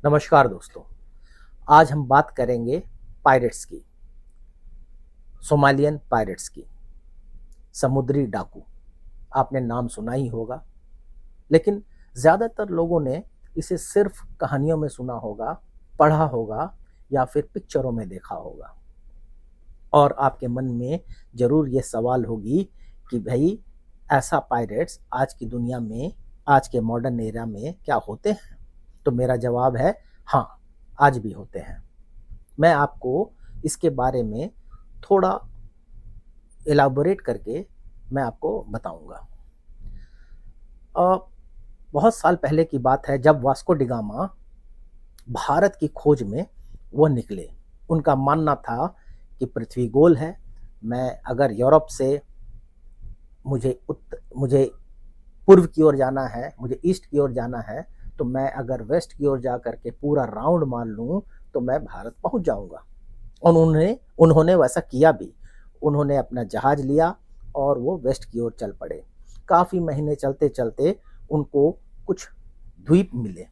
नमस्कार दोस्तों। आज हम बात करेंगे पायरेट्स की, सोमालियन पायरेट्स की। समुद्री डाकू, आपने नाम सुना ही होगा, लेकिन ज़्यादातर लोगों ने इसे सिर्फ कहानियों में सुना होगा, पढ़ा होगा या फिर पिक्चरों में देखा होगा। और आपके मन में ज़रूर ये सवाल होगी कि भाई, ऐसा पायरेट्स आज की दुनिया में, आज के मॉडर्न एरा में क्या होते हैं? तो मेरा जवाब है हाँ, आज भी होते हैं। मैं आपको इसके बारे में थोड़ा एलाबोरेट करके मैं आपको बताऊंगा। अ, बहुत साल पहले की बात है, जब वास्को डिगामा भारत की खोज में वो निकले। उनका मानना था कि पृथ्वी गोल है। मैं अगर यूरोप से मुझे पूर्व की ओर जाना है, मुझे ईस्ट की ओर जाना है, तो मैं अगर वेस्ट की ओर जा करके पूरा राउंड मार लूँ तो मैं भारत पहुंच जाऊंगा। और उन्होंने वैसा किया भी। उन्होंने अपना जहाज लिया और वो वेस्ट की ओर चल पड़े। काफ़ी महीने चलते चलते उनको कुछ द्वीप मिले।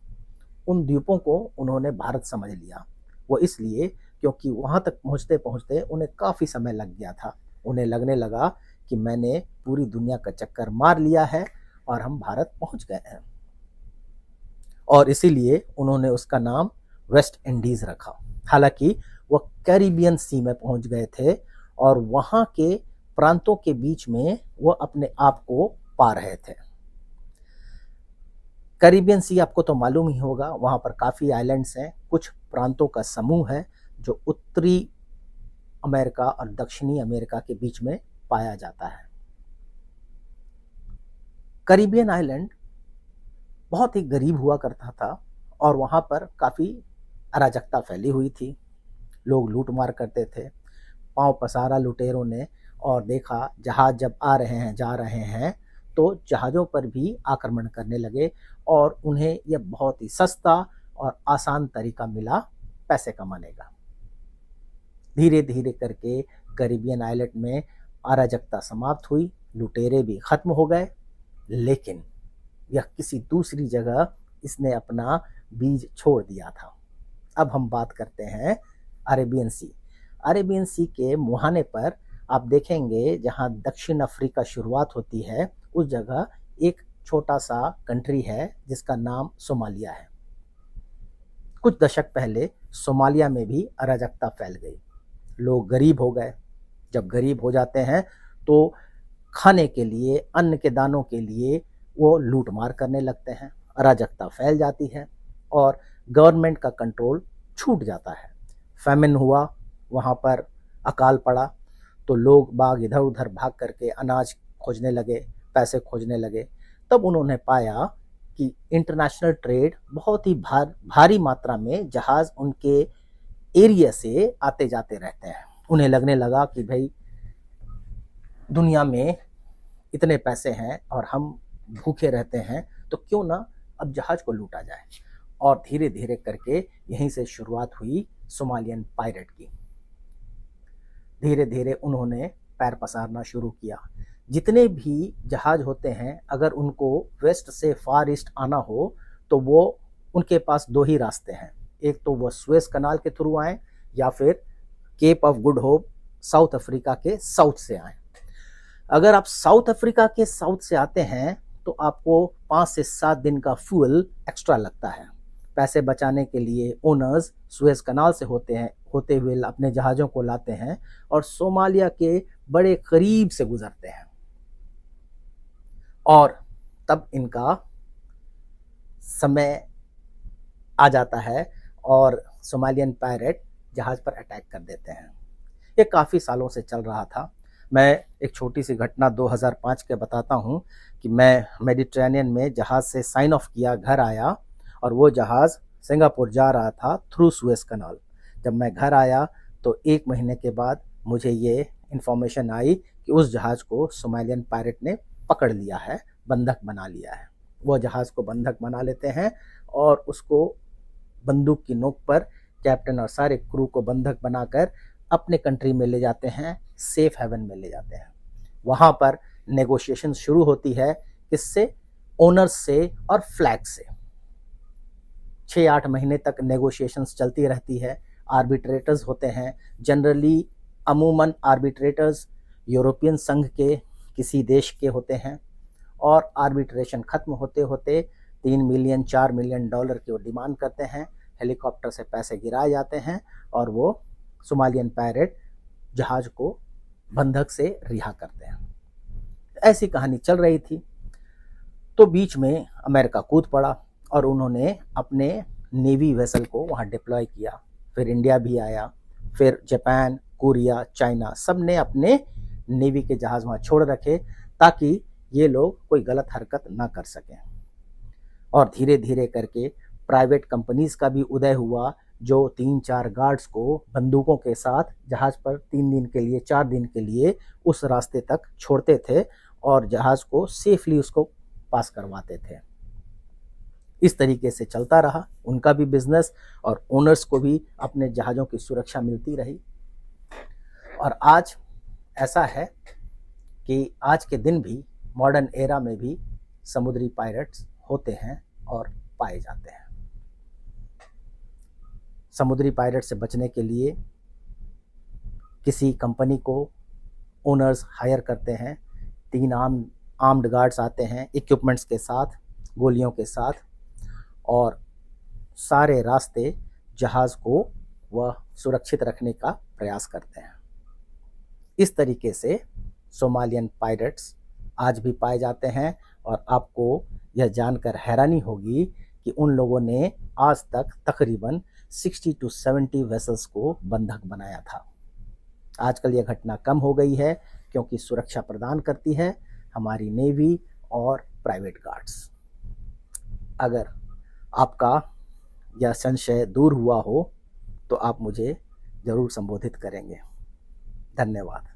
उन द्वीपों को उन्होंने भारत समझ लिया। वो इसलिए क्योंकि वहाँ तक पहुँचते पहुँचते उन्हें काफ़ी समय लग गया था। उन्हें लगने लगा कि मैंने पूरी दुनिया का चक्कर मार लिया है और हम भारत पहुँच गए हैं। और इसीलिए उन्होंने उसका नाम वेस्ट इंडीज़ रखा। हालांकि वो कैरिबियन सी में पहुंच गए थे और वहाँ के प्रांतों के बीच में वो अपने आप को पा रहे थे। कैरिबियन सी आपको तो मालूम ही होगा, वहाँ पर काफ़ी आइलैंड्स हैं, कुछ प्रांतों का समूह है जो उत्तरी अमेरिका और दक्षिणी अमेरिका के बीच में पाया जाता है। कैरिबियन आइलैंड बहुत ही गरीब हुआ करता था और वहाँ पर काफ़ी अराजकता फैली हुई थी। लोग लूट मार करते थे। पांव पसारा लुटेरों ने और देखा जहाज जब आ रहे हैं, जा रहे हैं, तो जहाज़ों पर भी आक्रमण करने लगे और उन्हें यह बहुत ही सस्ता और आसान तरीका मिला पैसे कमाने का। धीरे धीरे करके कैरिबियन आइलैंड में अराजकता समाप्त हुई, लुटेरे भी खत्म हो गए। लेकिन यह किसी दूसरी जगह इसने अपना बीज छोड़ दिया था। अब हम बात करते हैं अरेबियन सी। अरेबियन सी के मुहाने पर आप देखेंगे, जहां दक्षिण अफ्रीका शुरुआत होती है, उस जगह एक छोटा सा कंट्री है जिसका नाम सोमालिया है। कुछ दशक पहले सोमालिया में भी अराजकता फैल गई। लोग गरीब हो गए। जब गरीब हो जाते हैं तो खाने के लिए, अन्न के दानों के लिए वो लूट मार करने लगते हैं। अराजकता फैल जाती है और गवर्नमेंट का कंट्रोल छूट जाता है। फैमिन हुआ, वहाँ पर अकाल पड़ा, तो लोग बाग इधर उधर भाग करके अनाज खोजने लगे, पैसे खोजने लगे। तब उन्होंने पाया कि इंटरनेशनल ट्रेड बहुत ही भारी मात्रा में जहाज़ उनके एरिया से आते जाते रहते हैं। उन्हें लगने लगा कि भाई, दुनिया में इतने पैसे हैं और हम भूखे रहते हैं, तो क्यों ना अब जहाज को लूटा जाए। और धीरे धीरे करके यहीं से शुरुआत हुई सोमालियन पायरेट की। धीरे धीरे उन्होंने पैर पसारना शुरू किया। जितने भी जहाज होते हैं, अगर उनको वेस्ट से फार ईस्ट आना हो तो वो उनके पास दो ही रास्ते हैं। एक तो वो सुएज कनाल के थ्रू आए या फिर cape of good hope South Africa के साउथ से आए। अगर आप साउथ अफ्रीका के साउथ से आते हैं तो आपको 5 से 7 दिन का फ्यूल एक्स्ट्रा लगता है। पैसे बचाने के लिए ओनर्स सुएज कनाल से होते हुए अपने जहाज़ों को लाते हैं और सोमालिया के बड़े करीब से गुजरते हैं। और तब इनका समय आ जाता है और सोमालियन पायरेट जहाज़ पर अटैक कर देते हैं। ये काफ़ी सालों से चल रहा था। मैं एक छोटी सी घटना 2005 के बताता हूँ कि मैं मेडिटेरेनियन में जहाज़ से साइन ऑफ किया, घर आया और वो जहाज़ सिंगापुर जा रहा था थ्रू सुएज कनाल। जब मैं घर आया तो 1 महीने के बाद मुझे ये इन्फॉर्मेशन आई कि उस जहाज़ को सोमालियन पायरेट ने पकड़ लिया है, बंधक बना लिया है। वो जहाज़ को बंधक बना लेते हैं और उसको बंदूक की नोक पर कैप्टन और सारे क्रू को बंधक बनाकर अपने कंट्री में ले जाते हैं, सेफ हेवन में ले जाते हैं। वहाँ पर नेगोशिएशन शुरू होती है, किससे? ओनर्स से और फ्लैग से। 6-8 महीने तक नेगोशिएशंस चलती रहती है। आर्बिट्रेटर्स होते हैं, जनरली अमूमन आर्बिट्रेटर्स यूरोपियन संघ के किसी देश के होते हैं, और आर्बिट्रेशन खत्म होते होते 3 मिलियन 4 मिलियन डॉलर की वो डिमांड करते हैं। हेलीकॉप्टर से पैसे गिराए जाते हैं और वो सोमालियन पायरेट जहाज को बंधक से रिहा करते हैं। ऐसी कहानी चल रही थी। तो बीच में अमेरिका कूद पड़ा और उन्होंने अपने नेवी वेसल को वहाँ डिप्लॉय किया। फिर इंडिया भी आया, फिर जापान, कोरिया, चाइना, सब ने अपने नेवी के जहाज वहाँ छोड़ रखे ताकि ये लोग कोई गलत हरकत ना कर सकें। और धीरे धीरे करके प्राइवेट कंपनीज का भी उदय हुआ, जो 3-4 गार्ड्स को बंदूकों के साथ जहाज पर 3 दिन के लिए 4 दिन के लिए उस रास्ते तक छोड़ते थे और जहाज को सेफली उसको पास करवाते थे। इस तरीके से चलता रहा उनका भी बिजनेस, और ओनर्स को भी अपने जहाज़ों की सुरक्षा मिलती रही। और आज ऐसा है कि आज के दिन भी मॉडर्न एरा में भी समुद्री पायरेट्स होते हैं और पाए जाते हैं। समुद्री पायरेट से बचने के लिए किसी कंपनी को ओनर्स हायर करते हैं, 3 आर्म्ड गार्ड्स आते हैं इक्विपमेंट्स के साथ, गोलियों के साथ, और सारे रास्ते जहाज़ को वह सुरक्षित रखने का प्रयास करते हैं। इस तरीके से सोमालियन पायरेट्स आज भी पाए जाते हैं, और आपको यह जानकर हैरानी होगी कि उन लोगों ने आज तक तकरीबन 60 to 70 वेसल्स को बंधक बनाया था। आजकल यह घटना कम हो गई है क्योंकि सुरक्षा प्रदान करती है हमारी नेवी और प्राइवेट गार्ड्स। अगर आपका यह संशय दूर हुआ हो तो आप मुझे ज़रूर संबोधित करेंगे। धन्यवाद।